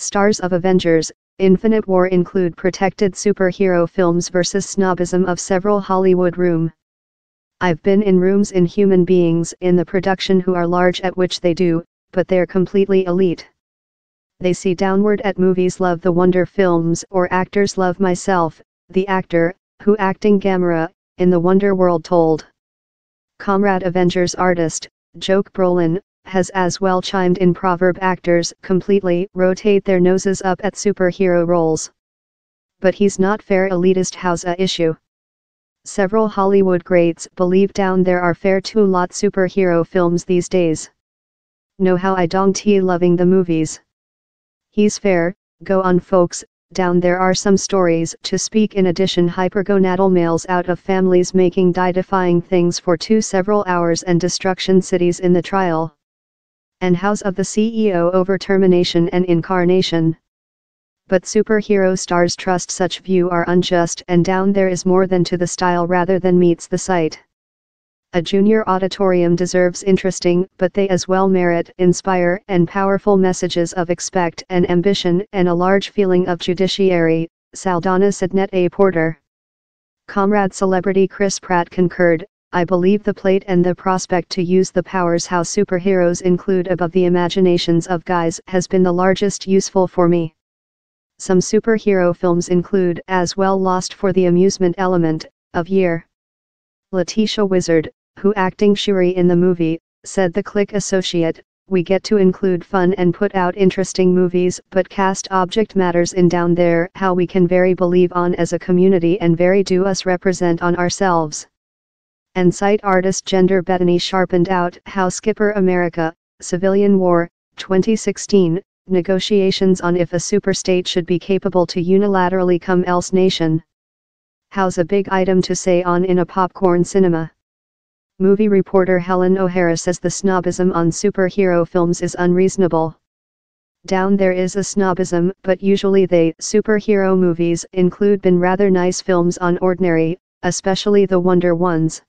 Stars of Avengers, Infinite War include protected superhero films versus snobism of several Hollywood room. I've been in rooms in human beings in the production who are large at which they do, but they're completely elite. They see downward at movies love the wonder films or actors love myself, the actor, who acting Gamera, in the wonder world told. Comrade Avengers artist, Joke Brolin, has as well chimed in proverb actors completely rotate their noses up at superhero roles. But he's not fair elitist how's a issue. Several Hollywood greats believe down there are fair to lot superhero films these days. Know how I don't loving the movies. He's fair, go on folks, down there are some stories to speak in addition hypergonadal males out of families making die-defying things for several hours and destruction cities in the trial. And house of the CEO over termination and incarnation. But superhero stars trust such view are unjust and down there is more than to the style rather than meets the sight. A junior auditorium deserves interesting but they as well merit inspire and powerful messages of expect and ambition and a large feeling of judiciary, Saldana said Net A. Porter. Comrade celebrity Chris Pratt concurred, I believe the plate and the prospect to use the powers how superheroes include above the imaginations of guys has been the largest useful for me. Some superhero films include as well lost for the amusement element, of year. Letitia Wizard, who acting Shuri in the movie, said the Click associate, we get to include fun and put out interesting movies but cast object matters in down there how we can very believe on as a community and very do us represent on ourselves. And site artist Gender Bettany sharpened out how Skipper America, Civilian War, 2016, negotiations on if a superstate should be capable to unilaterally come else nation. How's a big item to say on in a popcorn cinema. Movie reporter Helen O'Hara says the snobism on superhero films is unreasonable. Down there is a snobism but usually they superhero movies include been rather nice films on ordinary, especially the wonder ones.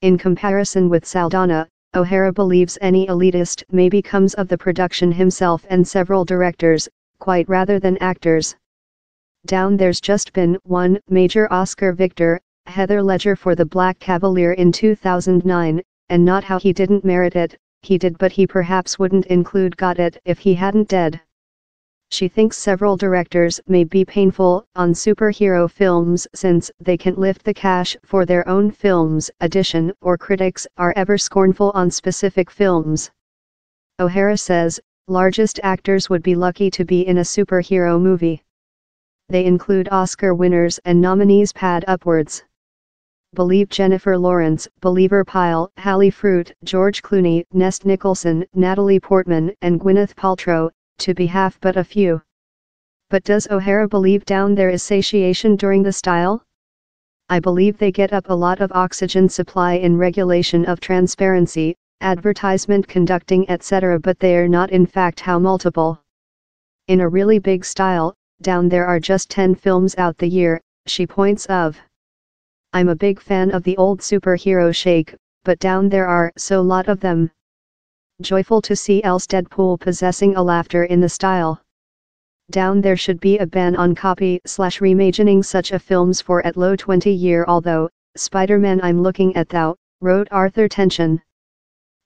In comparison with Saldana, O'Hara believes any elitist maybe comes of the production himself and several directors, quite rather than actors. Down there's just been one major Oscar victor, Heather Ledger for The Black Cavalier in 2009, and not how he didn't merit it, he did but he perhaps wouldn't include got it if he hadn't dead. She thinks several directors may be painful on superhero films since they can't lift the cash for their own films, addition or critics are ever scornful on specific films. O'Hara says, largest actors would be lucky to be in a superhero movie. They include Oscar winners and nominees pad upwards. Believe Jennifer Lawrence, Believer Pyle, Hallie Fruit, George Clooney, Nest Nicholson, Natalie Portman and Gwyneth Paltrow, to be half but a few. But does O'Hara believe down there is satiation during the style? I believe they get up a lot of oxygen supply in regulation of transparency, advertisement conducting etc. but they are not in fact how multiple. In a really big style, down there are just 10 films out the year, she points of. I'm a big fan of the old superhero shake, but down there are so lot of them. Joyful to see else Deadpool possessing a laughter in the style. Down there should be a ban on copy/reimagining such a films for at low 20 year although, Spider-Man I'm looking at thou, wrote Arthur Tension.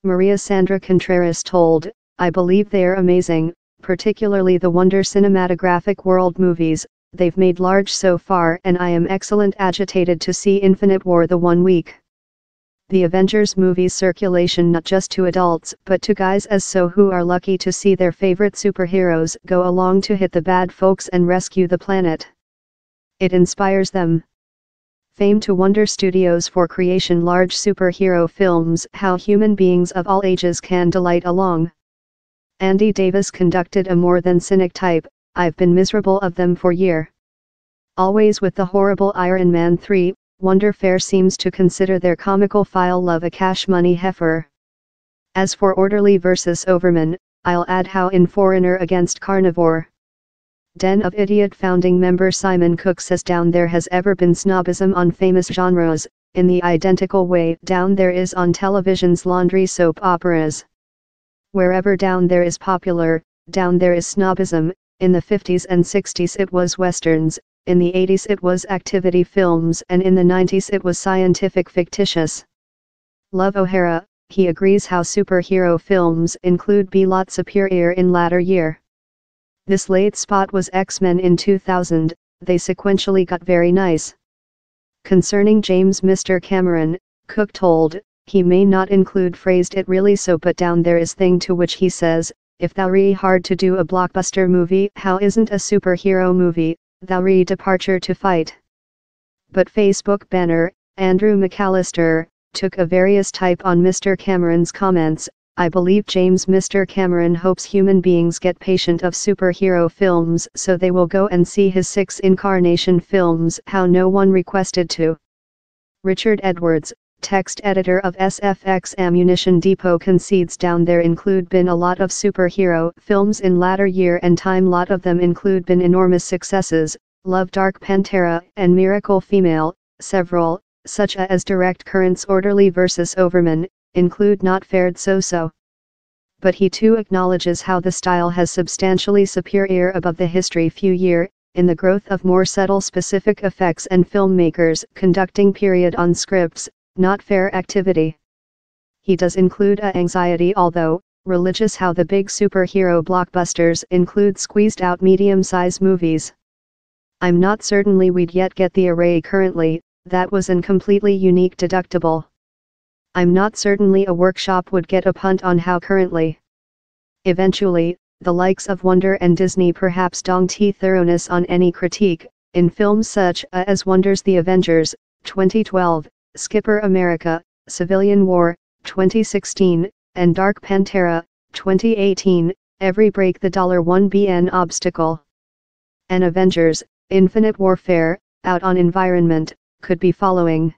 Maria Sandra Contreras told, I believe they're amazing, particularly the Wonder cinematographic world movies, they've made large so far and I am excellent agitated to see Infinite War the 1 week. The Avengers movies circulation not just to adults but to guys as so who are lucky to see their favorite superheroes go along to hit the bad folks and rescue the planet. It inspires them. Fame to Wonder Studios for creation large superhero films how human beings of all ages can delight along. Andy Davis conducted a more than cynic type, I've been miserable of them for year. Always with the horrible Iron Man 3, Wonder Fair seems to consider their comical file love a cash money heifer. As for Orderly vs. Overman, I'll add how in Foreigner against Carnivore. Den of Idiot founding member Simon Cook says down there has ever been snobism on famous genres, in the identical way down there is on television's laundry soap operas. Wherever down there is popular, down there is snobism, in the 50s and 60s it was westerns, in the 80s it was activity films, and in the 90s it was scientific fictitious. Love O'Hara, he agrees how superhero films include be lot superior in latter year. This late spot was X-Men in 2000, they sequentially got very nice. Concerning James Mr. Cameron, Cook told, he may not include phrased it really so but down there is thing to which he says, if thou re hard to do a blockbuster movie how isn't a superhero movie, thou re departure to fight. But Facebook banner, Andrew McAllister, took a various type on Mr. Cameron's comments. I believe James Mr. Cameron hopes human beings get patient of superhero films so they will go and see his 6 incarnation films how no one requested to. Richard Edwards, text editor of SFX Ammunition Depot concedes down there include been a lot of superhero films in latter year and time lot of them include been enormous successes, Love Dark Pantera and Miracle Female, several, such as Direct Currents Orderly vs Overman, include not fared so. But he too acknowledges how the style has substantially superior above the history few year, in the growth of more subtle specific effects and filmmakers conducting period on scripts, not fair activity. He does include a anxiety although, religious how the big superhero blockbusters include squeezed out medium-size movies. I'm not certainly we'd yet get the array currently, that was an completely unique deductible. I'm not certainly a workshop would get a punt on how currently. Eventually, the likes of Wonder and Disney perhaps don't thoroughness on any critique, in films such as Wonder's The Avengers, 2012, Skipper America, Civilian War, 2016, and Dark Pantera, 2018, every break the $1 be an obstacle. And Avengers, Infinite Warfare, out on environment, could be following.